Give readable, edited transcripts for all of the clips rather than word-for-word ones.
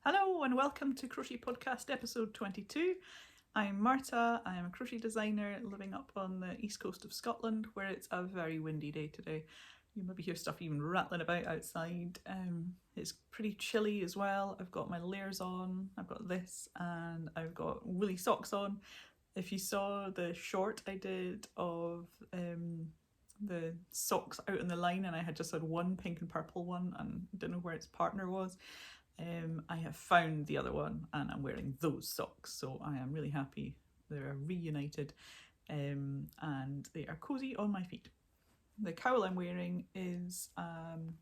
Hello and welcome to Crochet Podcast episode 22. I'm Marta, I am a crochet designer living up on the east coast of Scotland where it's a very windy day today. You maybe hear stuff even rattling about outside. It's pretty chilly as well. I've got my layers on, I've got this and I've got woolly socks on. If you saw the short I did of the socks out in the line and I had just had one pink and purple one and didn't know where its partner was. I have found the other one and I'm wearing those socks, so I am really happy. They're reunited and they are cozy on my feet. The cowl I'm wearing is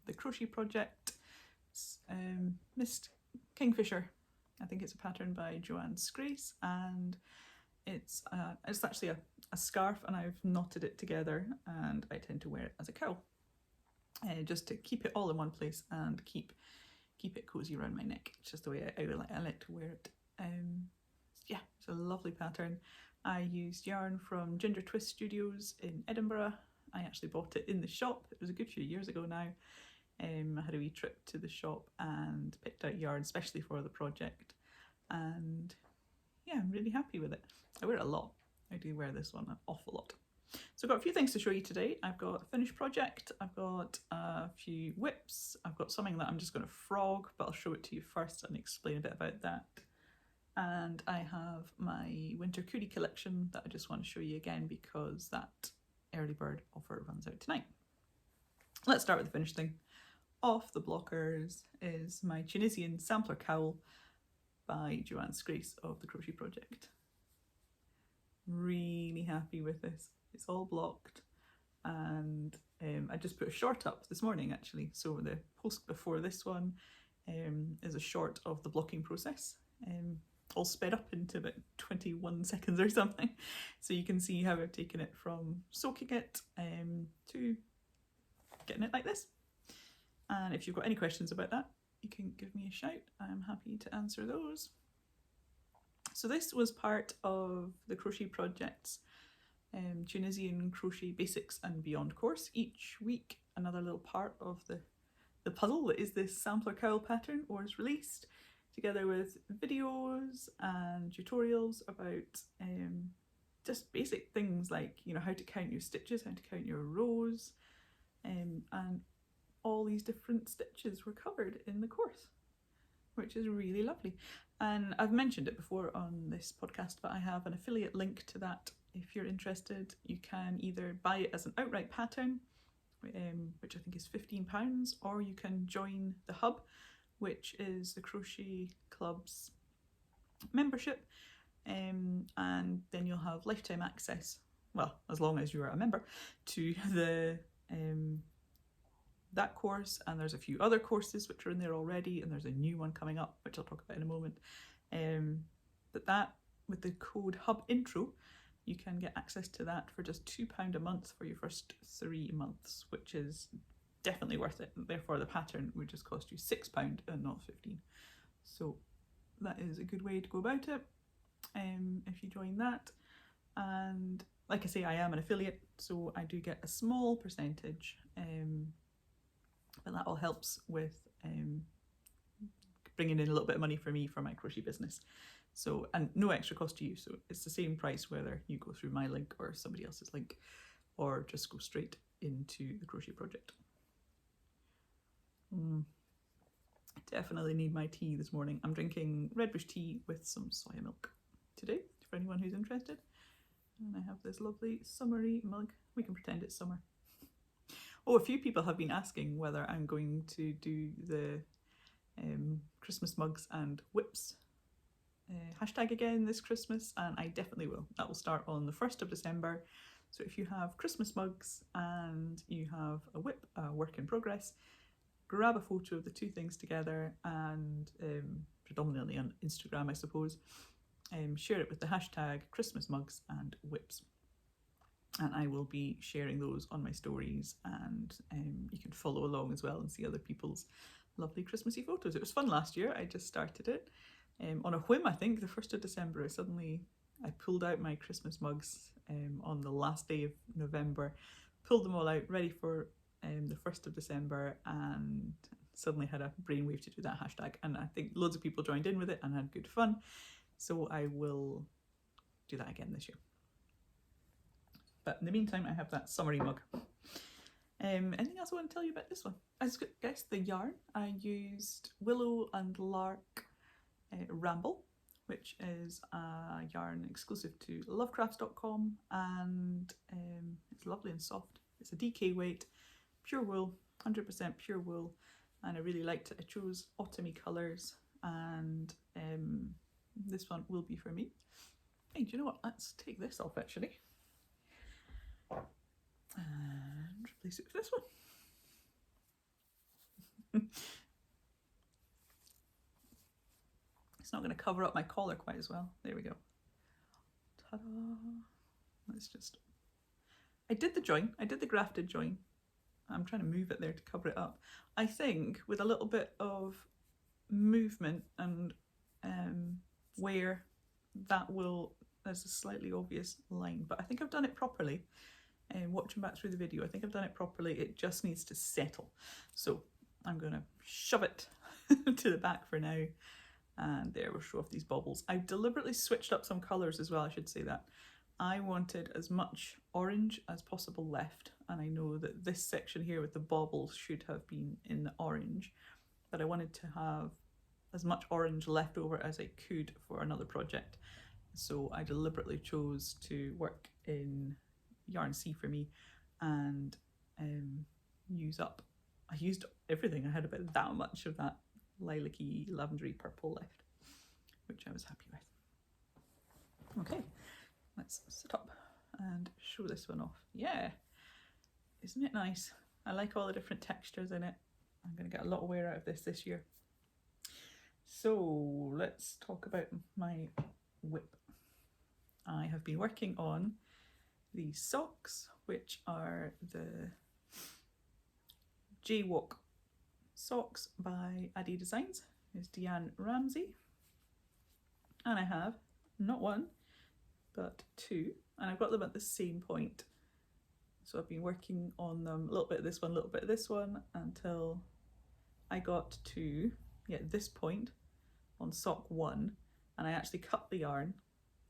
the Crochet Project Mist Kingfisher. I think it's a pattern by Joanne's Grace, and it's actually a scarf, and I've knotted it together and I tend to wear it as a cowl just to keep it all in one place and keep it cozy around my neck. It's just the way I like to wear it. Yeah, it's a lovely pattern. I used yarn from Ginger Twist Studios in Edinburgh. I actually bought it in the shop. It was a good few years ago now. I had a wee trip to the shop and picked out yarn especially for the project. And yeah, I'm really happy with it. I wear it a lot. I do wear this one an awful lot. So I've got a few things to show you today. I've got a finished project, I've got a few whips, I've got something that I'm just going to frog, but I'll show it to you first and explain a bit about that. And I have my winter cootie collection that I just want to show you again because that early bird offer runs out tonight. Let's start with the finished thing. Off the blockers is my Tunisian sampler cowl by Joanne's Grace of the Crochet Project. Really happy with this. It's all blocked, and I just put a short up this morning actually, so the post before this one is a short of the blocking process, all sped up into about 21 seconds or something, so you can see how I've taken it from soaking it to getting it like this. And if you've got any questions about that, you can give me a shout. I'm happy to answer those. So this was part of the Crochet Project's Tunisian Crochet Basics and Beyond course. Each week another little part of the puzzle that is this sampler cowl pattern was released, together with videos and tutorials about just basic things like, you know, how to count your stitches, how to count your rows, and all these different stitches were covered in the course, which is really lovely. And I've mentioned it before on this podcast, but I have an affiliate link to that. If you're interested, you can either buy it as an outright pattern, which I think is £15, or you can join the Hub, which is the Crochet Club's membership, and then you'll have lifetime access, well, as long as you're a member, to the that course. And there's a few other courses which are in there already, and there's a new one coming up which I'll talk about in a moment. But that, with the code Hub Intro, you can get access to that for just £2 a month for your first 3 months, which is definitely worth it. Therefore the pattern would just cost you £6 and not 15. So that is a good way to go about it if you join that. And like I say, I am an affiliate, so I do get a small percentage, but that all helps with bringing in a little bit of money for me for my crochet business. So, and no extra cost to you, so it's the same price whether you go through my link or somebody else's link, or just go straight into the Crochet Project. Definitely need my tea this morning. I'm drinking red bush tea with some soya milk today, for anyone who's interested. And I have this lovely summery mug. We can pretend it's summer. Oh, a few people have been asking whether I'm going to do the Christmas mugs and whips hashtag again this Christmas, and I definitely will. That will start on the 1st of December. So if you have Christmas mugs and you have a whip, a work in progress, grab a photo of the two things together and predominantly on Instagram, I suppose, share it with the hashtag Christmas mugs and whips. And I will be sharing those on my stories, and you can follow along as well and see other people's lovely Christmassy photos. It was fun last year. I just started it on a whim. I think the 1st of December I pulled out my Christmas mugs on the last day of November, pulled them all out ready for the 1st of December, and suddenly had a brainwave to do that hashtag, and I think loads of people joined in with it and had good fun. So I will do that again this year. But in the meantime, I have that summery mug. Anything else I want to tell you about this one? I guess the yarn. I used Willowlark Ramble, which is a yarn exclusive to lovecrafts.com, and it's lovely and soft. It's a DK weight, pure wool, 100% pure wool, and I really liked it. I chose autumny colours, and this one will be for me. Hey, do you know what? Let's take this off actually and replace it with this one. It's not going to cover up my collar quite as well. There we go. Ta-da! Let's just... I did the join. I did the grafted join. I'm trying to move it there to cover it up. I think with a little bit of movement and wear, that will... There's a slightly obvious line, but I think I've done it properly. Watching back through the video, I think I've done it properly. It just needs to settle. So I'm going to shove it to the back for now. And there, we'll show off these baubles. I've deliberately switched up some colours as well, I should say that. I wanted as much orange as possible left, and I know that this section here with the baubles should have been in the orange, but I wanted to have as much orange left over as I could for another project. So I deliberately chose to work in Yarn C for me and use up. I used everything. I had about that much of that lilac-y, lavendery purple left, which I was happy with. Okay, let's sit up and show this one off. Yeah, isn't it nice? I like all the different textures in it. I'm going to get a lot of wear out of this year. So let's talk about my whip. I have been working on these socks, which are the Jaywalk socks by Addy Designs. It's Deanne Ramsey, and I have not one but two, and I've got them at the same point. So I've been working on them, a little bit of this one, a little bit of this one, until I got to this point on sock 1, and I actually cut the yarn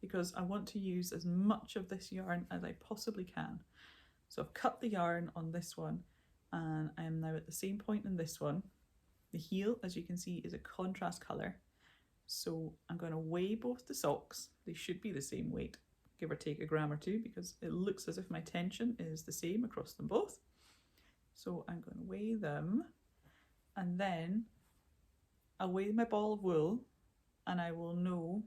because I want to use as much of this yarn as I possibly can. So I've cut the yarn on this one, and I am now at the same point in this one. The heel, as you can see, is a contrast colour. So I'm going to weigh both the socks. They should be the same weight, give or take a gram or two, because it looks as if my tension is the same across them both. So I'm going to weigh them, and then I'll weigh my ball of wool, and I will know,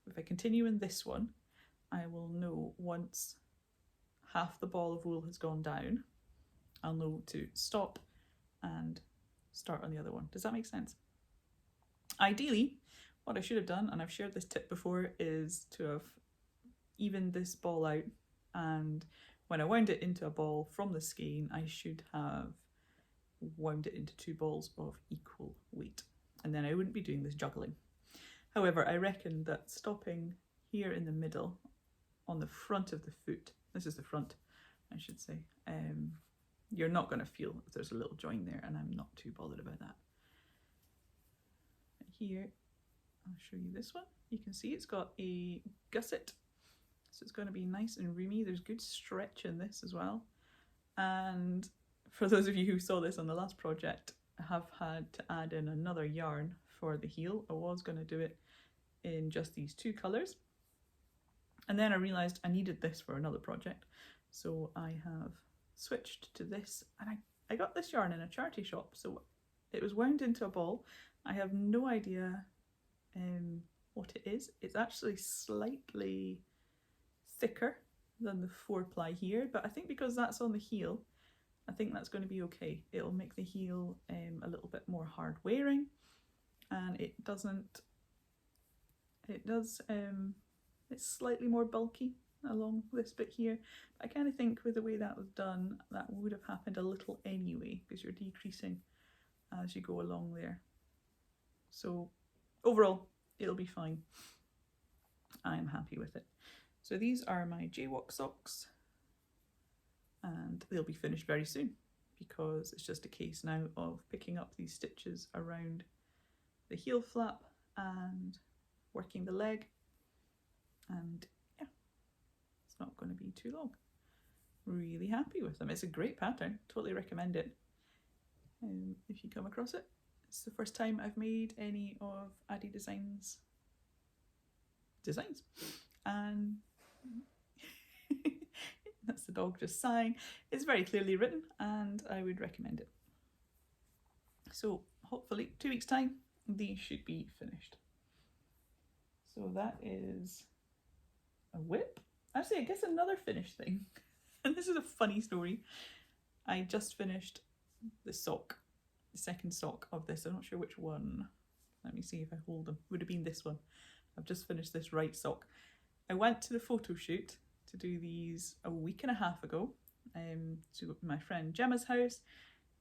if I continue in this one, I will know once half the ball of wool has gone down, I'll know to stop and start on the other one. Does that make sense? Ideally, what I should have done, and I've shared this tip before, is to have evened this ball out, and when I wound it into a ball from the skein, I should have wound it into 2 balls of equal weight, and then I wouldn't be doing this juggling. However, I reckon that stopping here in the middle on the front of the foot, this is the front I should say, you're not going to feel if there's a little join there, and I'm not too bothered about that. Here, I'll show you this one. You can see it's got a gusset, so it's going to be nice and roomy. There's good stretch in this as well. And for those of you who saw this on the last project, I have had to add in another yarn for the heel. I was going to do it in just these 2 colours, and then I realised I needed this for another project, so I have switched to this, and I got this yarn in a charity shop, so it was wound into a ball. I have no idea what it is. It's actually slightly thicker than the 4-ply here, but I think because that's on the heel, I think that's going to be okay. It'll make the heel a little bit more hard wearing, and it's slightly more bulky along this bit here. I kind of think with the way that was done, that would have happened a little anyway, because you're decreasing as you go along there. So overall, it'll be fine. I'm happy with it. So these are my Jaywalk socks, and they'll be finished very soon. because it's just a case now of picking up these stitches around the heel flap and working the leg, and yeah, it's not going to be too long. Really happy with them. It's a great pattern, totally recommend it. If you come across it, it's the first time I've made any of Addy designs, and that's the dog just sighing. It's very clearly written and I would recommend it. So hopefully 2 weeks time these should be finished. So that is a whip. Actually, I guess another finished thing, and this is a funny story. I just finished the sock, the second sock of this. I'm not sure which one. Let me see if I hold them. Would have been this one. I've just finished this right sock. I went to the photo shoot to do these a week and a half ago to my friend Gemma's house.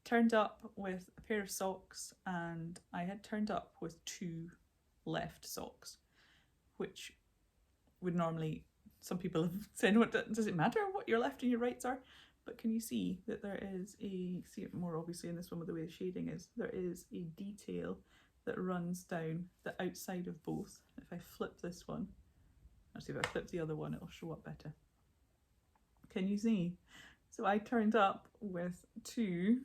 Turned up with a pair of socks, and I had turned up with 2 left socks, which would normally, some people have said, what does it matter what your left and your rights are? But can you see that there is see it more obviously in this one with the way the shading is, there is a detail that runs down the outside of both. If I flip this one, actually if I flip the other one, it'll show up better. Can you see? So I turned up with two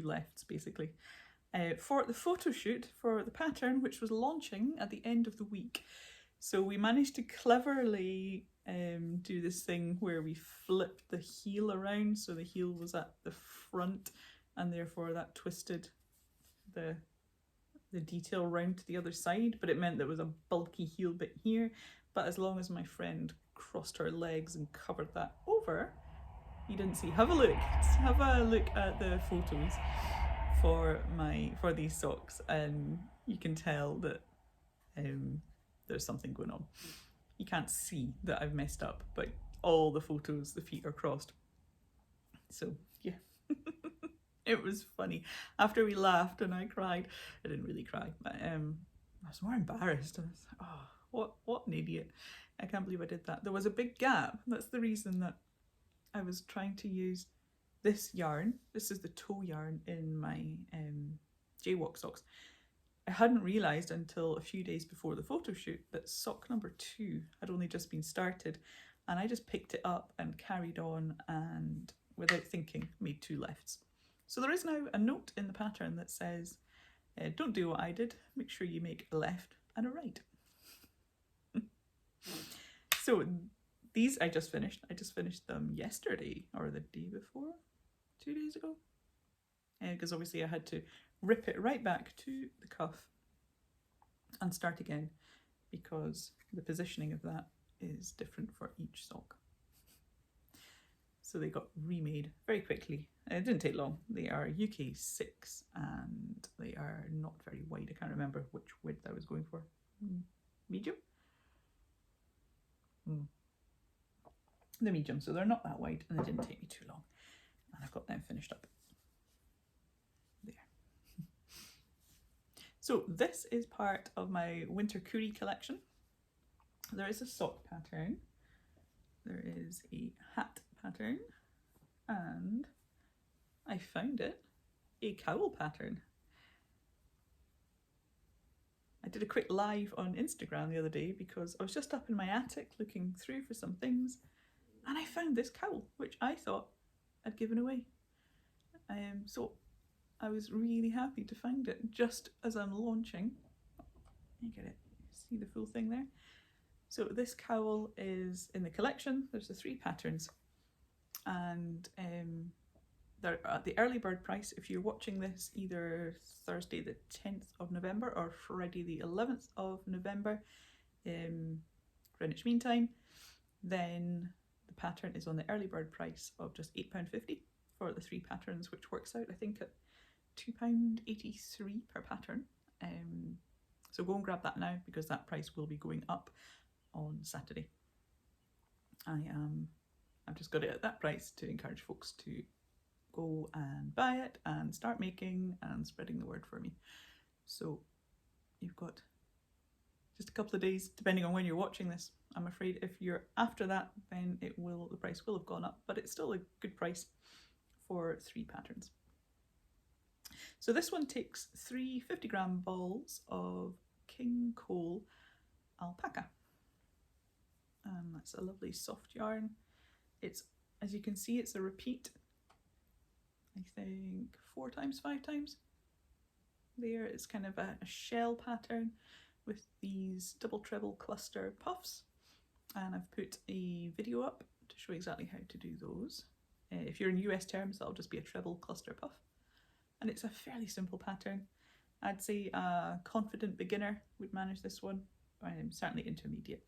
lefts basically for the photo shoot for the pattern, which was launching at the end of the week. So we managed to cleverly do this thing where we flipped the heel around, so the heel was at the front, and therefore that twisted the detail round to the other side, but it meant there was a bulky heel bit here. But as long as my friend crossed her legs and covered that over, you didn't see. Have a look at the photos for these socks, and you can tell that there's something going on. You can't see that I've messed up, but all the photos, the feet are crossed. So yeah. It was funny. After we laughed and I cried, I didn't really cry, but I was more embarrassed. I was like, oh, what an idiot. I can't believe I did that. There was a big gap. That's the reason that I was trying to use this yarn. This is the toe yarn in my Jaywalk socks. I hadn't realised until a few days before the photo shoot that sock number 2 had only just been started, and I just picked it up and carried on, and without thinking made 2 lefts. So there is now a note in the pattern that says, don't do what I did, make sure you make a left and a right. So these I just finished them yesterday or the day before, 2 days ago, because obviously I had to rip it right back to the cuff and start again, because the positioning of that is different for each sock. So they got remade very quickly. It didn't take long. They are UK 6 and they are not very wide. I can't remember which width I was going for. Medium? The medium, so they're not that wide, and it didn't take me too long. And I've got them finished up. There. So this is part of my Winter Kuri collection. There is a sock pattern. There is a hat pattern, and I found a cowl pattern. I did a quick live on Instagram the other day because I was just up in my attic looking through for some things, and I found this cowl, which I thought I'd given away. So I was really happy to find it just as I'm launching. You get it, see the full thing there? So this cowl is in the collection. There's the 3 patterns, and they're at the early bird price. If you're watching this either Thursday the 10th of November or Friday the 11th of November, Greenwich Mean Time, then the pattern is on the early bird price of just £8.50 for the 3 patterns, which works out I think at £2.83 per pattern. So go and grab that now, because that price will be going up on Saturday. I've just got it at that price to encourage folks to go and buy it and start making and spreading the word for me. So you've got just a couple of days, depending on when you're watching this. I'm afraid if you're after that, then the price will have gone up, but it's still a good price for 3 patterns. So this one takes 3 50-gram balls of king cowl alpaca, and that's a lovely soft yarn. It's, as you can see, it's a repeat, I think 4 times, 5 times. There it's kind of a shell pattern with these double treble cluster puffs, and I've put a video up to show exactly how to do those. If you're in US terms, that'll just be a treble cluster puff, and it's a fairly simple pattern. I'd say a confident beginner would manage this one. Certainly intermediate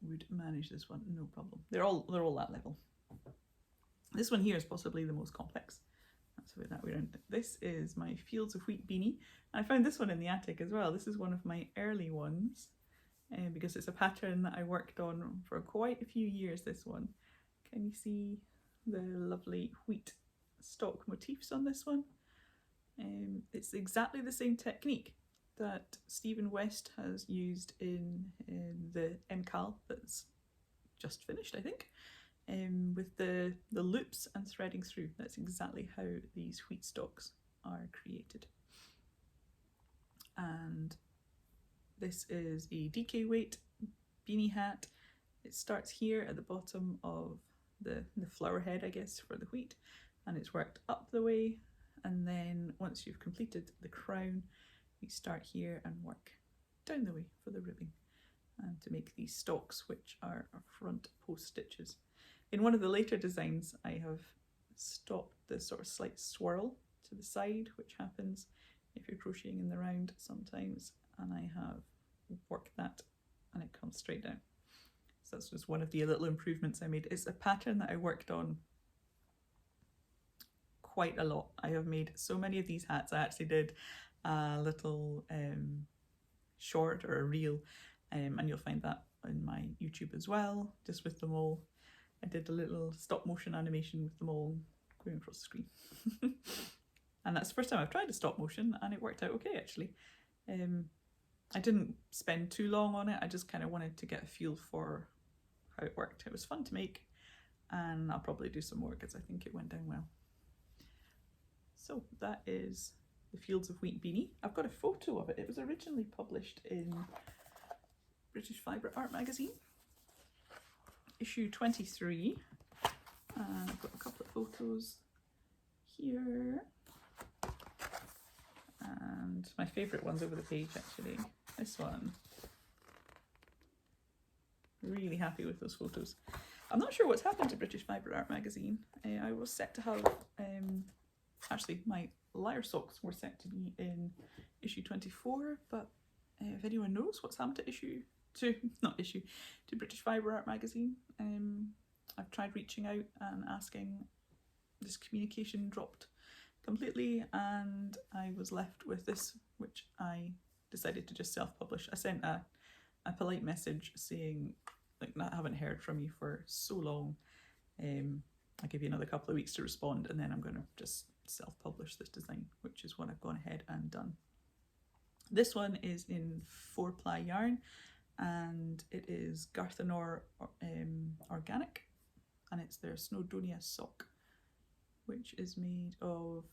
would manage this one, no problem. They're all that level. This one here is possibly the most complex. That's about that way around. This is my Fields of Wheat beanie. I found this one in the attic as well. This is one of my early ones, because it's a pattern that I worked on for quite a few years, this one. Can you see the lovely wheat stock motifs on this one? It's exactly the same technique that Stephen West has used in the cowl that's just finished, I think, with the loops and threading through. That's exactly how these wheat stalks are created. And this is a DK weight beanie hat. It starts here at the bottom of the flower head, I guess, for the wheat, and it's worked up the way, and then once you've completed the crown, you start here and work down the way for the ribbing, and to make these stalks, which are front post stitches. In one of the later designs, I have stopped the sort of slight swirl to the side, which happens if you're crocheting in the round sometimes, and I have worked that and it comes straight down. So that's just one of the little improvements I made. It's a pattern that I worked on quite a lot. I have made so many of these hats. I actually did a little short or a reel, and you'll find that in my YouTube as well, just with them all. I did a little stop motion animation with them all going across the screen. And that's the first time I've tried a stop motion, and it worked out okay actually. I didn't spend too long on it. I just kind of wanted to get a feel for how it worked. It was fun to make, and I'll probably do some more because I think it went down well. So that is the Fields of Wheat beanie. I've got a photo of it. It was originally published in British Fibre Art magazine, issue 23, and I've got a couple of photos here, and my favourite one's over the page actually, this one. Really happy with those photos. I'm not sure what's happened to British Fibre Art magazine. I was set to have, actually my lyre socks were set to be in issue 24, but if anyone knows what's happened to British Fibre Art magazine, I've tried reaching out and asking. This communication dropped completely, and I was left with this, which I decided to just self-publish. I sent a polite message saying, like, I haven't heard from you for so long. I'll give you another couple of weeks to respond, and then I'm going to just self-publish this design, which is what I've gone ahead and done. This one is in 4-ply yarn, and it is Garthanor organic, and it's their Snowdonia sock, which is made of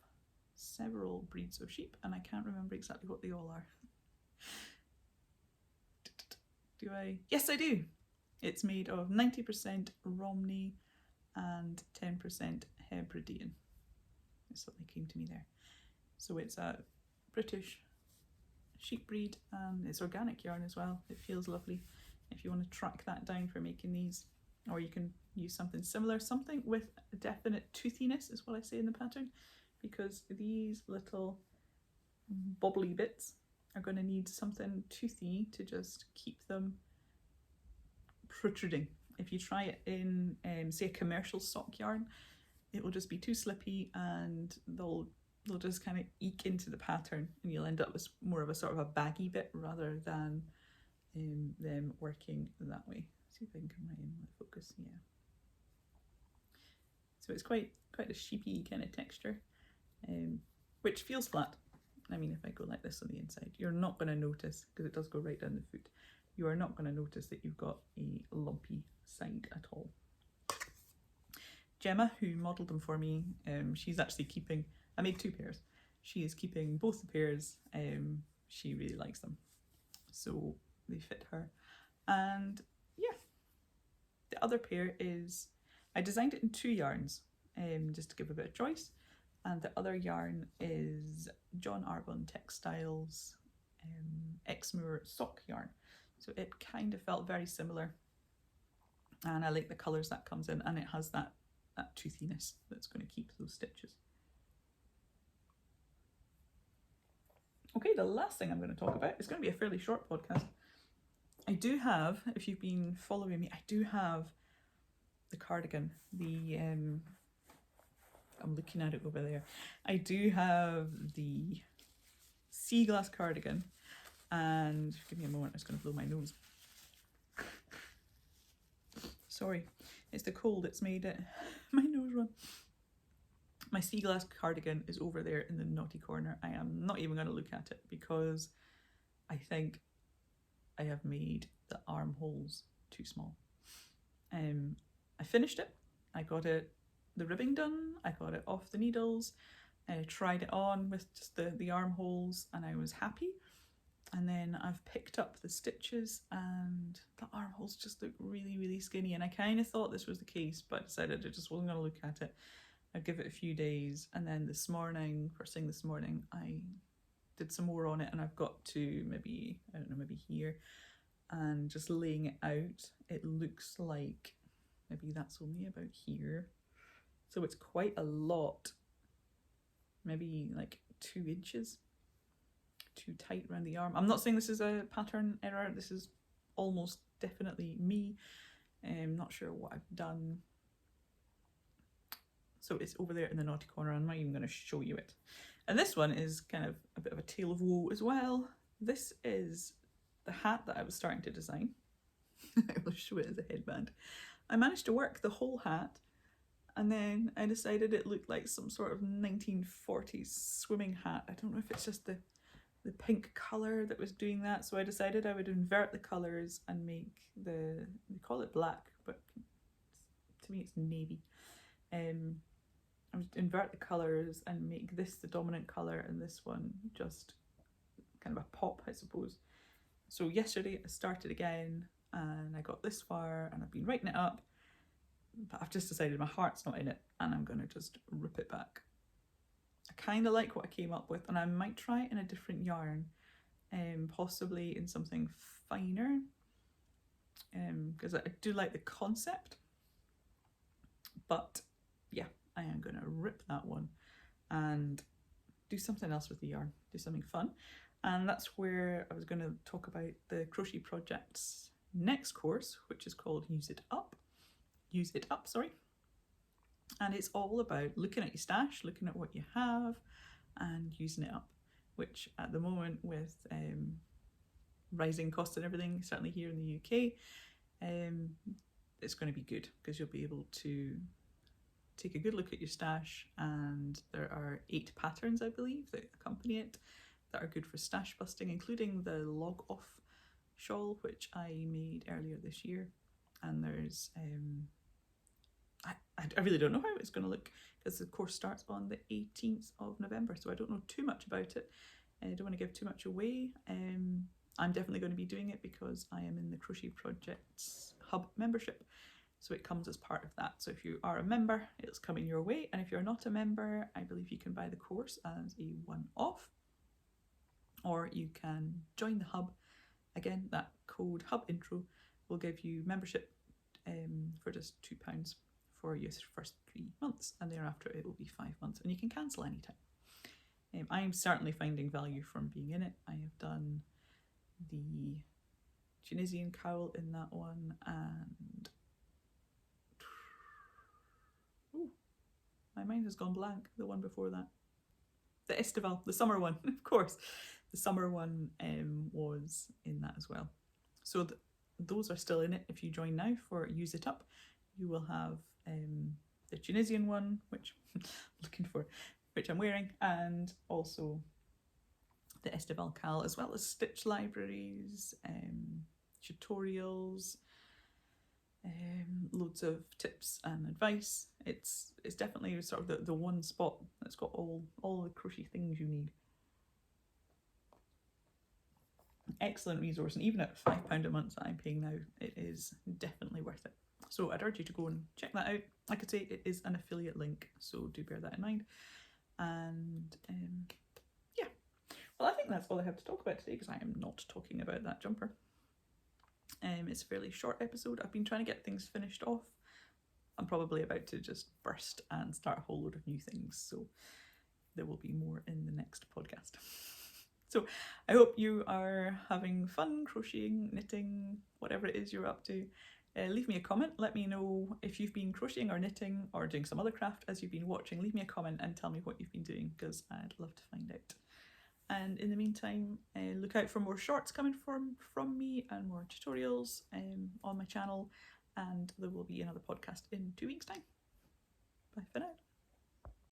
several breeds of sheep, and I can't remember exactly what they all are. Do I? Yes, I do! It's made of 90% Romney and 10% Hebridean. Something came to me there. So it's a British sheep breed, and it's organic yarn as well. It feels lovely. If you want to track that down for making these, or you can use something similar, something with a definite toothiness is what I say in the pattern, because these little bobbly bits are going to need something toothy to just keep them protruding. If you try it in, say, a commercial sock yarn, it will just be too slippy, and they'll just kind of eke into the pattern, and you'll end up with more of a sort of a baggy bit rather than them working that way. See if I can come right in with focus. Yeah. So it's quite a sheepy kind of texture, which feels flat. I mean, if I go like this on the inside, you're not going to notice because it does go right down the foot. you are not going to notice that you've got a lumpy side at all. Gemma, who modelled them for me, she's actually keeping, I made 2 pairs. She is keeping both the pairs. She really likes them. So they fit her. And yeah, the other pair is, I designed it in 2 yarns, just to give a bit of choice. And the other yarn is John Arbon Textiles Exmoor sock yarn. So it kind of felt very similar. And I like the colours that comes in, and it has that toothiness that's going to keep those stitches. Okay, the last thing I'm going to talk about is going to be a fairly short podcast. I do have, if you've been following me, I do have the cardigan, I'm looking at it over there. I do have the sea glass cardigan, and give me a moment, I'm just going to blow my nose. Sorry, it's the cold that's made it my nose run. My sea glass cardigan is over there in the naughty corner. I am not even going to look at it because I think I have made the armholes too small. I finished it. I got the ribbing done. I got it off the needles. I tried it on with just the armholes, and I was happy. And then I've picked up the stitches, and the armholes just look really, really skinny. And I kind of thought this was the case, but I decided I just wasn't going to look at it. I'd give it a few days, and then this morning, first thing this morning, I did some more on it, and I've got to maybe, I don't know, maybe here, and just laying it out, it looks like maybe that's only about here. So it's quite a lot, maybe like 2 inches too tight around the arm. I'm not saying this is a pattern error, this is almost definitely me. I'm not sure what I've done. So it's over there in the naughty corner. I'm not even going to show you it. And this one is kind of a bit of a tale of woe as well. This is the hat that I was starting to design. I will show it as a headband. I managed to work the whole hat, and then I decided it looked like some sort of 1940s swimming hat. I don't know if it's just the pink colour that was doing that, so I decided I would invert the colours and make they call it black, but to me it's navy. I would invert the colours and make this the dominant colour and this one just kind of a pop, I suppose. So yesterday I started again, and I got this far, and I've been writing it up, but I've just decided my heart's not in it, and I'm going to just rip it back. I kind of like what I came up with, and I might try it in a different yarn, possibly in something finer, because I do like the concept. But yeah, I am going to rip that one and do something else with the yarn, do something fun. And that's where I was going to talk about the Crochet Project's next course, which is called Use It Up, sorry. And it's all about looking at your stash, looking at what you have and using it up, which at the moment with rising costs and everything, certainly here in the UK, it's going to be good because you'll be able to take a good look at your stash, and there are 8 patterns, I believe, that accompany it that are good for stash busting, including the log off shawl, which I made earlier this year. And there's I really don't know how it's going to look because the course starts on the 18th of November, so I don't know too much about it. I don't want to give too much away. I'm definitely going to be doing it because I am in the Crochet Project's Hub membership, so it comes as part of that. So if you are a member, it's coming your way, and if you're not a member, I believe you can buy the course as a one-off, or you can join the Hub. Again, that code Hub Intro will give you membership for just £2 for your first 3 months, and thereafter it will be 5 months, and you can cancel anytime. I'm certainly finding value from being in it. I have done the Tunisian cowl in that one, and ooh, my mind has gone blank. The one before that, the Estival, the summer one, of course. The summer one was in that as well. So those are still in it. If you join now for Use It Up, you will have the Tunisian one, which I'm looking for, which I'm wearing, and also the Estival cowl, as well as stitch libraries, tutorials, loads of tips and advice. It's definitely sort of the one spot that's got all the crochet things you need. Excellent resource, and even at £5 a month that I'm paying now, it is definitely worth it. So I'd urge you to go and check that out. Like I say, it is an affiliate link, so do bear that in mind. And yeah, well, I think that's all I have to talk about today, because I am not talking about that jumper. It's a fairly short episode. I've been trying to get things finished off. I'm probably about to just burst and start a whole load of new things, so there will be more in the next podcast. So I hope you are having fun crocheting, knitting, whatever it is you're up to. Leave me a comment. Let me know if you've been crocheting or knitting or doing some other craft as you've been watching. Leave me a comment and tell me what you've been doing, because I'd love to find out. And in the meantime, look out for more shorts coming from me and more tutorials on my channel. And there will be another podcast in 2 weeks' time. Bye for now.